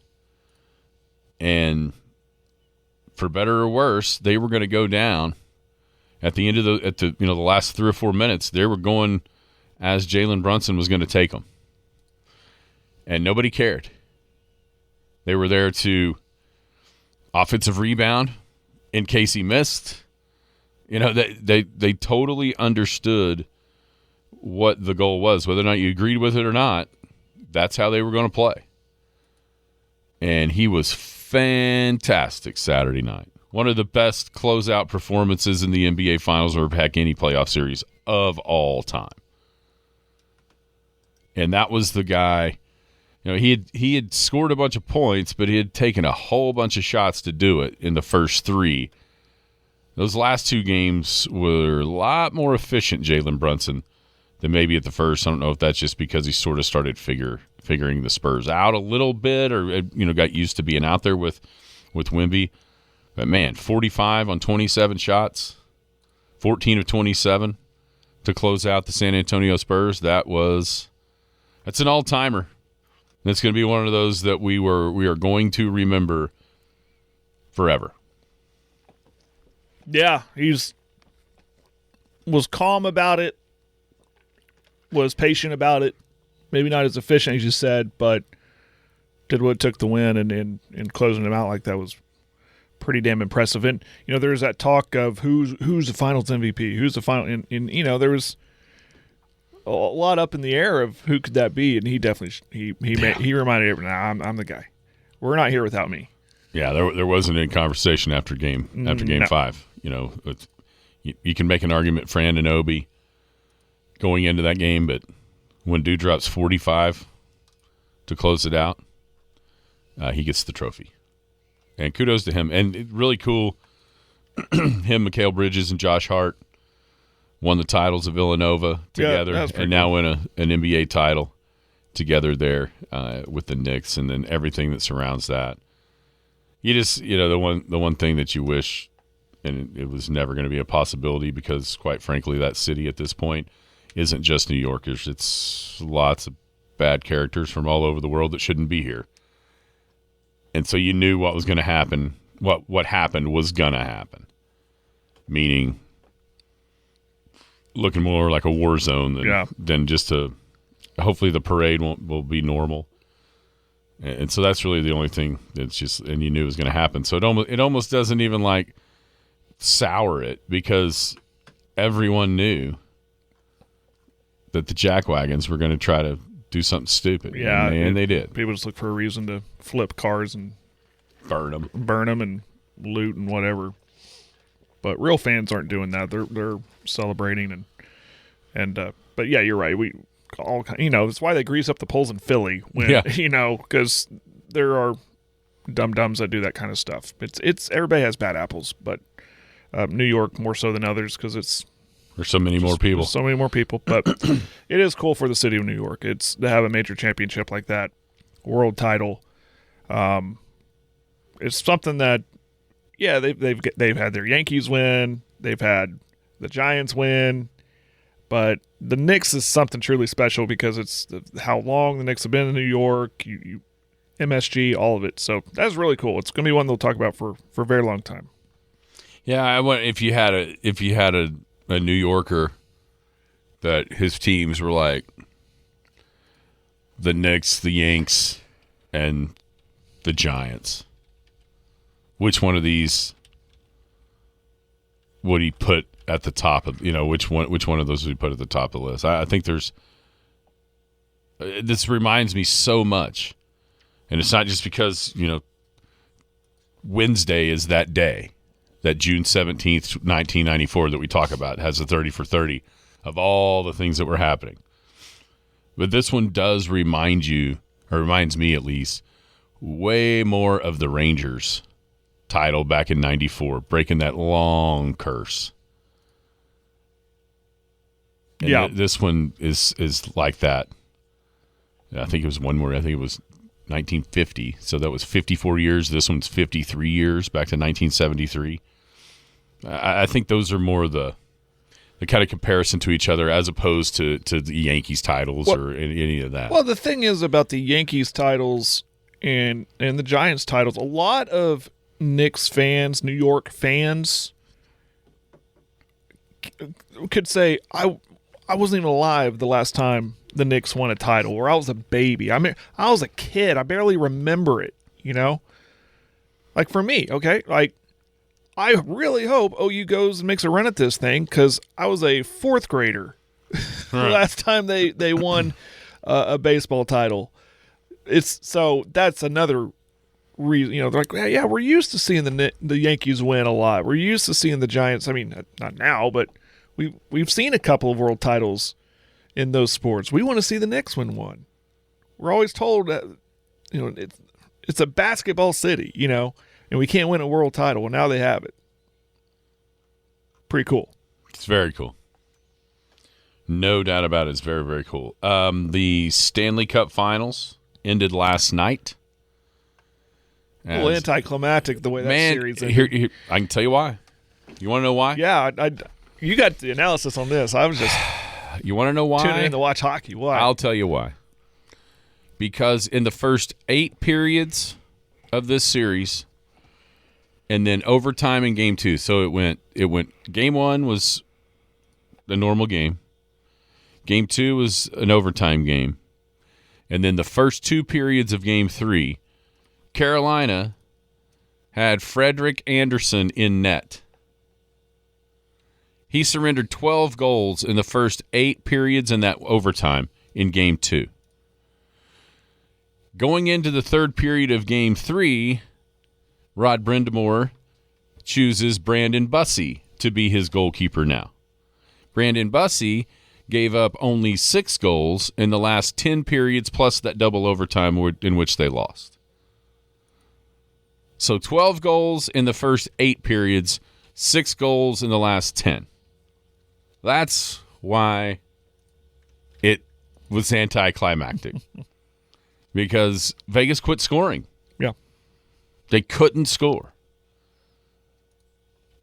And for better or worse, they were going to go down at the end of the last 3 or 4 minutes. They were going as Jalen Brunson was going to take them, and nobody cared. They were there to offensive rebound in case he missed. They totally understood what the goal was, whether or not you agreed with it or not. That's how they were going to play. And he was fantastic Saturday night. One of the best closeout performances in the NBA Finals or heck any playoff series of all time. And that was the guy. He had scored a bunch of points, but he had taken a whole bunch of shots to do it in the first 3. Those last 2 games were a lot more efficient, Jalen Brunson, than maybe at the first. I don't know if that's just because he sort of started figuring the Spurs out a little bit, or got used to being out there with Wemby. But man, 45 on 27 shots, 14 of 27 to close out the San Antonio Spurs. That's an all-timer. It's going to be one of those that we are going to remember forever. Yeah, was calm about it, was patient about it, maybe not as efficient as you said, but did what it took to win, and closing them out like that was pretty damn impressive. And there's that talk of who's the Finals MVP, who's the final, and there was a lot up in the air of who could that be, and he definitely he reminded everyone, I'm the guy. We're not here without me. Yeah, there wasn't any conversation after game 5. You can make an argument for Anunoby going into that game, but when dude drops 45 to close it out, he gets the trophy. And kudos to him. And really cool, him, Mikal Bridges, and Josh Hart won the titles of Villanova together, and now win an NBA title together there with the Knicks, and then everything that surrounds that. You just, the one thing that you wish, and it was never going to be a possibility because, quite frankly, that city at this point isn't just New Yorkers. It's lots of bad characters from all over the world that shouldn't be here. And so you knew what was going to happen. What happened was going to happen. Meaning looking more like a war zone than just hopefully the parade will be normal. And so that's really the only thing that's just, and you knew it was going to happen. So it almost doesn't even like sour it, because everyone knew that the jackwagons were going to try to do something stupid. Yeah, and they did. People just look for a reason to flip cars and burn them and loot and whatever. But real fans aren't doing that. They're celebrating but yeah, you're right. We all, it's why they grease up the poles in Philly when because there are dum-dums that do that kind of stuff. It's everybody has bad apples, but New York more so than others because there's so many more people. So many more people, but it is cool for the city of New York. It's to have a major championship like that, world title. It's something that, they've had their Yankees win. They've had the Giants win, but the Knicks is something truly special because it's how long the Knicks have been in New York, MSG, all of it. So that's really cool. It's going to be one they'll talk about for a very long time. Yeah, I want if you had a New Yorker that his teams were like the Knicks, the Yanks, and the Giants. Which one of these would he put at the top of, which one of those would he put at the top of the list? I think this reminds me so much. And it's not just because, Wednesday is that day, that June 17th, 1994 that we talk about, has the 30 for 30 of all the things that were happening. But this one does remind you, or reminds me at least, way more of the Rangers title back in 94, breaking that long curse. And yeah. This one is like that. I think it was one more. I think it was 1950. So that was 54 years. This one's 53 years, back to 1973. I think those are more the kind of comparison to each other as opposed to the Yankees titles or any of that. Well, the thing is about the Yankees titles and the Giants titles, a lot of Knicks fans, New York fans could say, I wasn't even alive the last time the Knicks won a title, or I was a baby. I mean, I was a kid. I barely remember it, Like for me, okay? Like, I really hope OU goes and makes a run at this thing because I was a fourth grader the last time they won a baseball title. So that's another reason, they're like, yeah, we're used to seeing the Yankees win a lot. We're used to seeing the Giants. I mean, not now, but we've seen a couple of world titles in those sports. We want to see the Knicks win one. We're always told that, it's a basketball city, and we can't win a world title. Well, now they have it. Pretty cool. It's very cool. No doubt about it. It's very, very cool. The Stanley Cup Finals ended last night. A little anticlimactic the way that series ended. Here, I can tell you why. You want to know why? Yeah, you got the analysis on this. I was just you want to know why? tuning in to watch hockey. Why? I'll tell you why. Because in the first 8 periods of this series, and then overtime in game 2. So it went. Game 1 was the normal game. Game 2 was an overtime game, and then the first 2 periods of game 3, Carolina had Frederick Anderson in net. He surrendered 12 goals in the first 8 periods in that overtime in game 2. Going into the third period of game 3, Rod Brindamore chooses Brandon Bussey to be his goalkeeper now. Brandon Bussey gave up only 6 goals in the last 10 periods plus that double overtime in which they lost. So 12 goals in the first 8 periods, 6 goals in the last 10. That's why it was anticlimactic. Because Vegas quit scoring. Yeah. They couldn't score.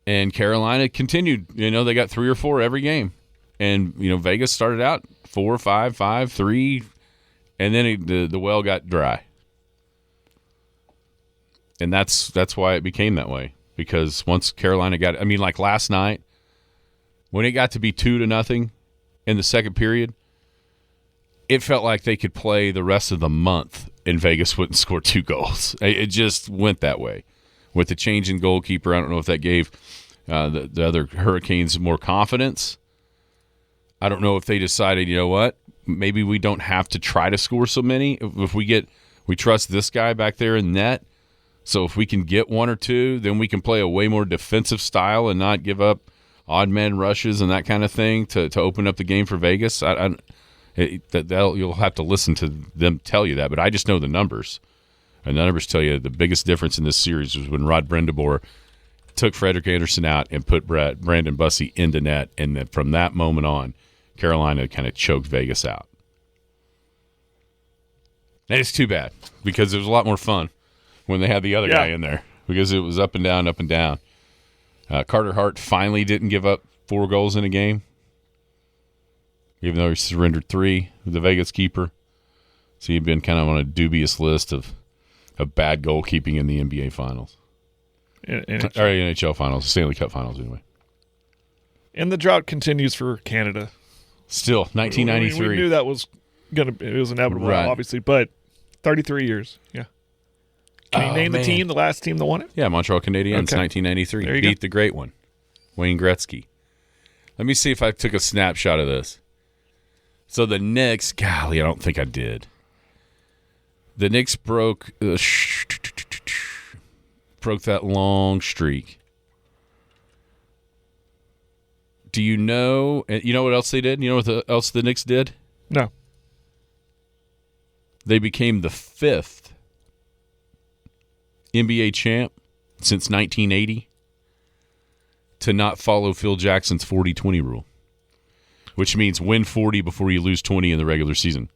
And Carolina continued. They got 3 or 4 every game. And, Vegas started out 4, 5, 5, 3, and then the well got dry. And that's why it became that way. Because once Carolina got – like last night, when it got to be 2-0 in the second period, it felt like they could play the rest of the month and Vegas wouldn't score 2 goals. It just went that way. With the change in goalkeeper, I don't know if that gave the other Hurricanes more confidence. I don't know if they decided, you know what, maybe we don't have to try to score so many. If we trust this guy back there in net, so if we can get 1 or 2, then we can play a way more defensive style and not give up odd man rushes and that kind of thing to open up the game for Vegas. You'll have to listen to them tell you that, but I just know the numbers. And the numbers tell you the biggest difference in this series was when Rod Brindamore took Frederick Anderson out and put Brandon Bussey into net, and then from that moment on, Carolina kind of choked Vegas out. And it's too bad because it was a lot more fun when they had the other guy in there because it was up and down, up and down. Carter Hart finally didn't give up 4 goals in a game, even though he surrendered 3 with the Vegas keeper. So he'd been kind of on a dubious list of bad goalkeeping in the NBA Finals. NHL Finals, Stanley Cup Finals anyway. And the drought continues for Canada. Still, 1993. We knew that was it was inevitable, Right. obviously, but 33 years, yeah. Can you name the team, the last team that won it? Yeah, Montreal Canadiens, Okay. 1993. There you Beat go. the great one, Wayne Gretzky. Let me see if I took a snapshot of this. So the Knicks, golly, I don't think I did. The Knicks broke that long streak. Do you know? You know what else they did? You know what else the Knicks did? No. They became the 5th NBA champ since 1980 to not follow Phil Jackson's 40-20 rule, which means win 40 before you lose 20 in the regular season.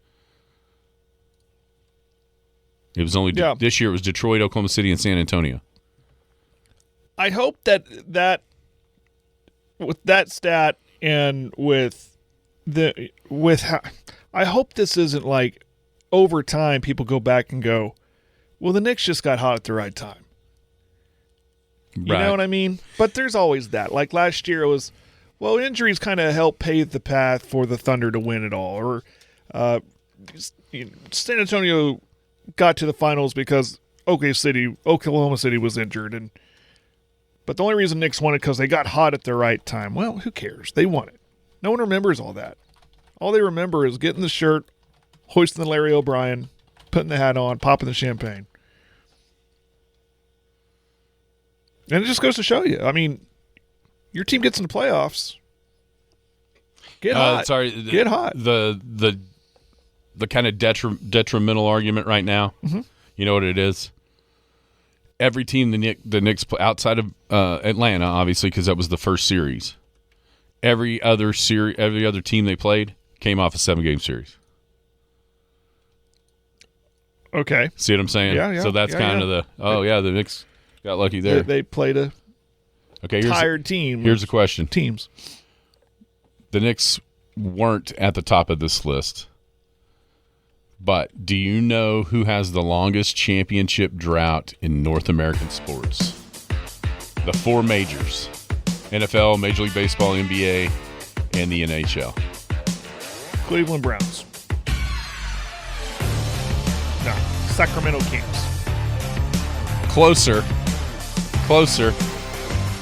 It was only this year. It was Detroit, Oklahoma City, and San Antonio. I hope that with that stat and I hope this isn't like over time people go back and go, well, the Knicks just got hot at the right time. You know what I mean? But there's always that. Like last year it was, well, injuries kind of helped pave the path for the Thunder to win it all. Or San Antonio got to the finals because Oklahoma City was injured. But the only reason Knicks won it because they got hot at the right time. Well, who cares? They won it. No one remembers all that. All they remember is getting the shirt, hoisting the Larry O'Brien, putting the hat on, popping the champagne. And it just goes to show you. I mean, your team gets in the playoffs. Get hot. Get hot. The kind of detrimental argument right now, you know what it is? Every team the Knicks play outside of Atlanta, obviously, because that was the first series. Every other team they played came off a 7-game series. Okay. See what I'm saying? Yeah. So that's kind of the Knicks got lucky there. They played a tired team. Here's the question. Teams. The Knicks weren't at the top of this list. But do you know who has the longest championship drought in North American sports? The 4 majors. NFL, Major League Baseball, NBA, and the NHL. Cleveland Browns. No. Sacramento Kings. Closer. I'll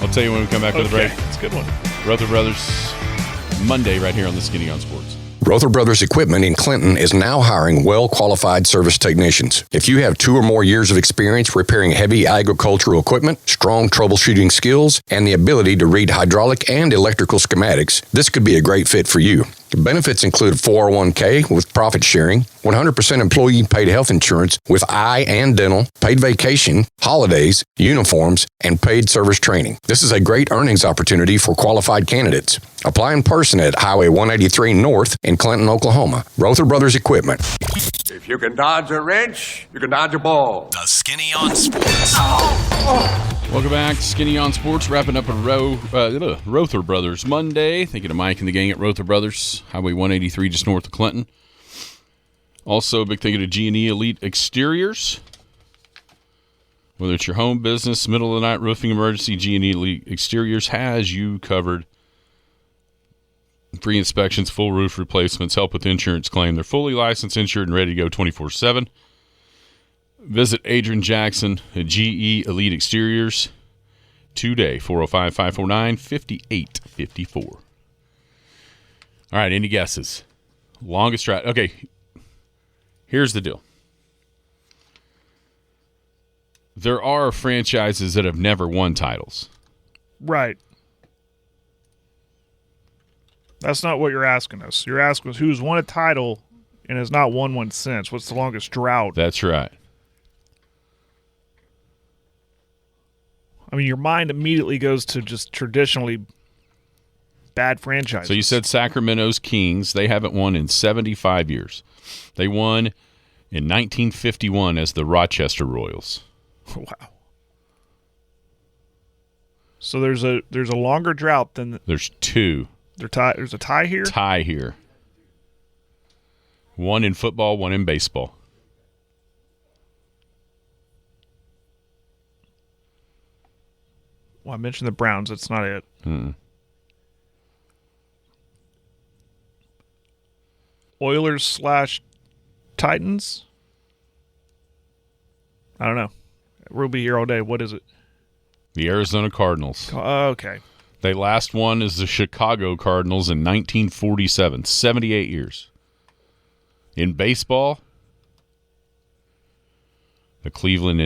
tell you when we come back with the break. It's a good one. Rother Brothers, Monday right here on the Skinny on Sports. Rother Brothers Equipment in Clinton is now hiring well-qualified service technicians. If you have 2 or more years of experience repairing heavy agricultural equipment, strong troubleshooting skills, and the ability to read hydraulic and electrical schematics, this could be a great fit for you. Benefits include 401k with profit sharing, 100% employee-paid health insurance with eye and dental, paid vacation, holidays, uniforms, and paid service training. This is a great earnings opportunity for qualified candidates. Apply in person at Highway 183 North in Clinton, Oklahoma. Rother Brothers Equipment. If you can dodge a wrench, you can dodge a ball. The Skinny on Sports. Welcome back to Skinny on Sports, wrapping up a Rother Brothers Monday. Thinking of Mike and the gang at Rother Brothers, Highway 183 just north of Clinton. Also, a big thinking of G&E Elite Exteriors. Whether it's your home, business, middle of the night, roofing emergency, G&E Elite Exteriors has you covered. Free inspections, full roof replacements, help with insurance claim. They're fully licensed, insured, and ready to go 24/7. Visit Adrian Jackson at GE Elite Exteriors today, 405-549-5854. All right, any guesses? Longest drought. Okay, here's the deal. There are franchises that have never won titles. Right. That's not what you're asking us. You're asking us who's won a title and has not won one since. What's the longest drought? That's right. I mean, your mind immediately goes to just traditionally bad franchises. So you said Sacramento's Kings. They haven't won in 75 years. They won in 1951 as the Rochester Royals. Wow. So there's a longer drought than There's two. There's a tie here. Tie here. One in football, one in baseball. Well, I mentioned the Browns. That's not it. Oilers / Titans. I don't know. We'll be here all day. What is it? The Arizona Cardinals. Okay. They last won as the Chicago Cardinals in 1947, 78 years. In baseball, the Cleveland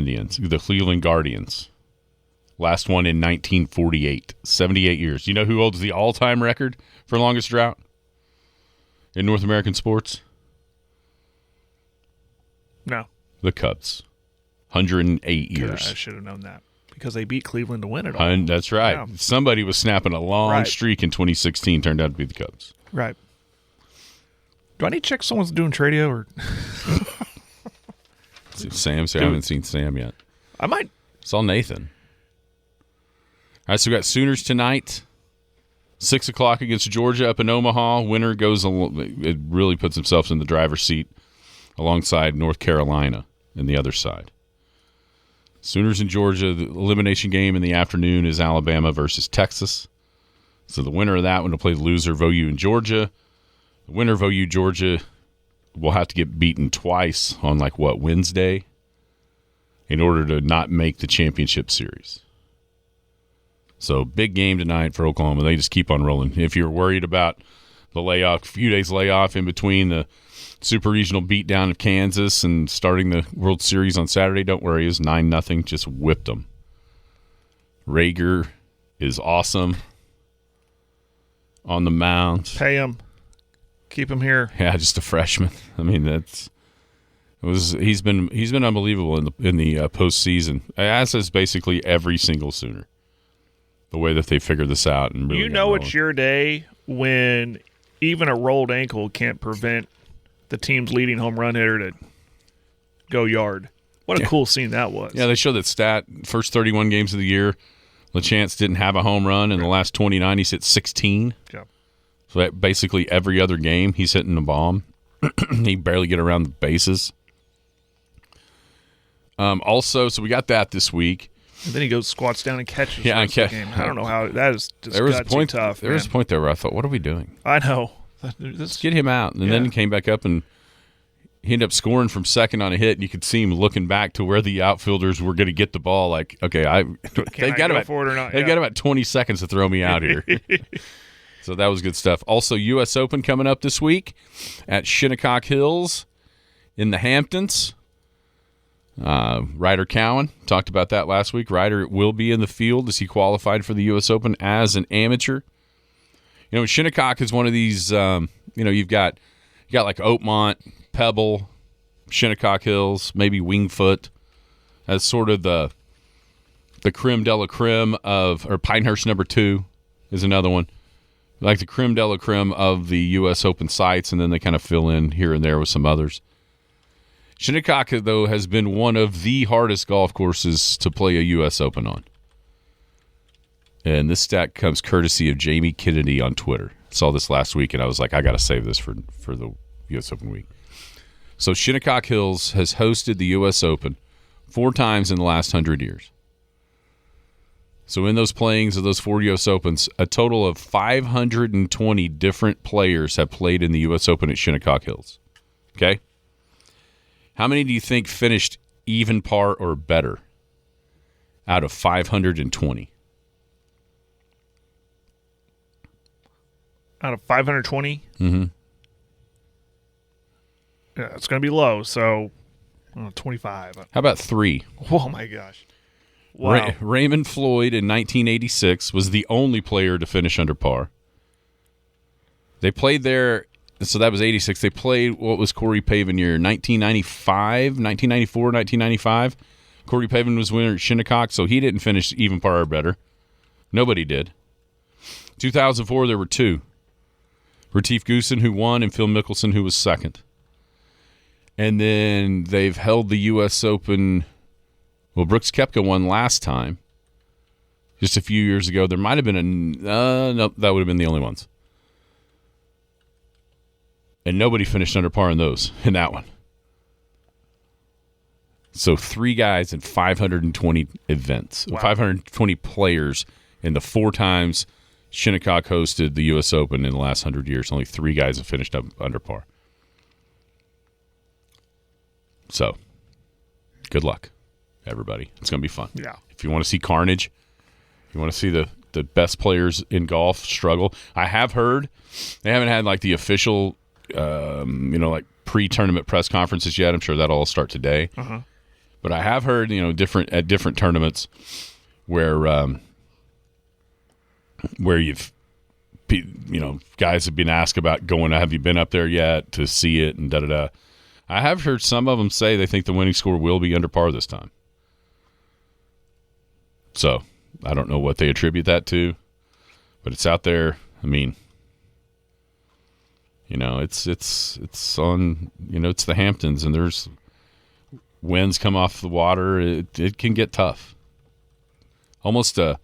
Guardians. Last one in 1948, 78 years. You know who holds the all-time record for longest drought in North American sports? No. The Cubs. 108 years. I should have known that because they beat Cleveland to win it all. That's right. Yeah. Somebody was snapping a long streak in 2016. Turned out to be the Cubs. Right. Do I need to check someone's doing Tradio or? Sam's here. I haven't seen Sam yet. I might. Saw Nathan. All right, so we got Sooners tonight. 6 o'clock against Georgia up in Omaha. Winner goes. It really puts themselves in the driver's seat alongside North Carolina and the other side. Sooners in Georgia. The elimination game in the afternoon is Alabama versus Texas. So the winner of that one will play the loser of OU in Georgia. The winner of OU Georgia will have to get beaten twice on Wednesday in order to not make the championship series. So big game tonight for Oklahoma. They just keep on rolling. If you're worried about the layoff, few days layoff in between the super regional beatdown of Kansas and starting the World Series on Saturday, don't worry. It's 9-0. Just whipped them. Rager is awesome on the mound. Pay him. Keep him here. Yeah, just a freshman. I mean, he's been unbelievable in the postseason. As is basically every single Sooner. The way that they figured this out and really it's your day when even a rolled ankle can't prevent the team's leading home run hitter to go yard. What a cool scene that was. Yeah, they showed that stat. First 31 games of the year, LeChance didn't have a home run. In the last 29, he's hit 16. Yeah. So that basically every other game, he's hitting a bomb. He barely get around the bases. Also, so we got that this week. And then he goes, squats down and catches. Yeah, the game. I don't know how that is. Just there was a point. Tough. There was a point there where I thought, "What are we doing?" I know. Let's get him out, and then he came back up and he ended up scoring from second on a hit. And you could see him looking back to where the outfielders were going to get the ball. Like, okay, they've got about 20 seconds to throw me out here. So that was good stuff. Also, U.S. Open coming up this week at Shinnecock Hills in the Hamptons. Ryder Cowan talked about that last week. Ryder will be in the field as he qualified for the U.S. Open as an amateur. You know, Shinnecock is one of these. You've got like Oakmont, Pebble, Shinnecock Hills, maybe Wingfoot as sort of the creme de la creme or Pinehurst number 2 is another one. Like the creme de la creme of the U.S. Open sites, and then they kind of fill in here and there with some others. Shinnecock, though, has been one of the hardest golf courses to play a U.S. Open on. And this stat comes courtesy of Jamie Kennedy on Twitter. Saw this last week, and I was like, I got to save this for the U.S. Open week. So Shinnecock Hills has hosted the U.S. Open 4 times in the last 100 years. So in those playings of those 4 U.S. Opens, a total of 520 different players have played in the U.S. Open at Shinnecock Hills. Okay? How many do you think finished even par or better out of 520? Out of 520? Mm-hmm. Yeah, it's going to be low, so 25. How about 3? Oh, my gosh. Wow. Raymond Floyd in 1986 was the only player to finish under par. They played there, so that was 86. They played, what was Corey Pavin year? 1994, 1995. Corey Pavin was winner at Shinnecock, so he didn't finish even par or better. Nobody did. 2004, there were 2. Retief Goosen, who won, and Phil Mickelson, who was second. And then they've held the U.S. Open. Well, Brooks Koepka won last time. just a few years ago. There might have been no, that would have been the only ones. And nobody finished under par in that one. So 3 guys in 520 events, wow. 520 players in the 4 times Shinnecock hosted the U.S. Open in the last 100 years. Only 3 guys have finished up under par. So, good luck, everybody. It's going to be fun. Yeah. If you want to see carnage, you want to see the best players in golf struggle. I have heard they haven't had like the official, like pre-tournament press conferences yet. I'm sure that'll all start today. Uh-huh. But I have heard, at different tournaments where you've, guys have been asked about going. Have you been up there yet to see it and da-da-da. I have heard some of them say they think the winning score will be under par this time. So I don't know what they attribute that to, but it's out there. I mean, it's on, it's the Hamptons, and there's winds come off the water. It can get tough. Almost a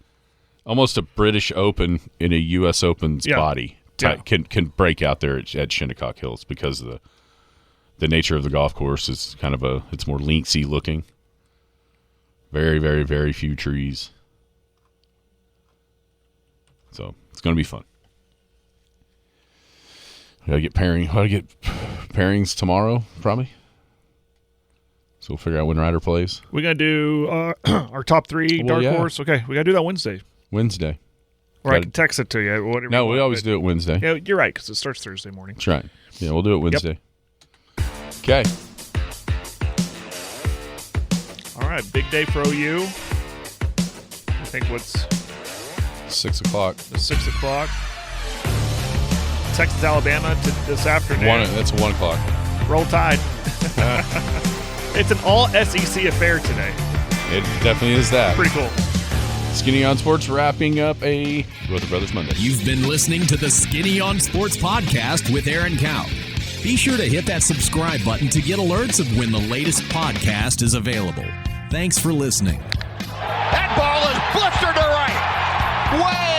British Open in a U.S. Open's body can break out there at Shinnecock Hills because of the nature of the golf course is kind of it's more linksy looking. Very, very, very few trees. So it's going to be fun. Gotta get pairings tomorrow, probably. So we'll figure out when Ryder plays. We're going to do our top 3 dark horse. Okay, we got to do that Wednesday. Or I can text it to you. Whatever. No, we always do it Wednesday. Yeah, you're right, because it starts Thursday morning. That's right. Yeah, we'll do it Wednesday. Yep. Okay. All right, big day for OU. I think what's 6 o'clock. 6 o'clock. Texas, Alabama this afternoon. That's 1 o'clock. Roll Tide. It's an all SEC affair today. It definitely is that. Pretty cool. Skinny on Sports wrapping up a Brother Brothers Monday. You've been listening to the Skinny on Sports podcast with Aaron Cow. Be sure to hit that subscribe button to get alerts of when the latest podcast is available. Thanks for listening. That ball is blistered to right. Way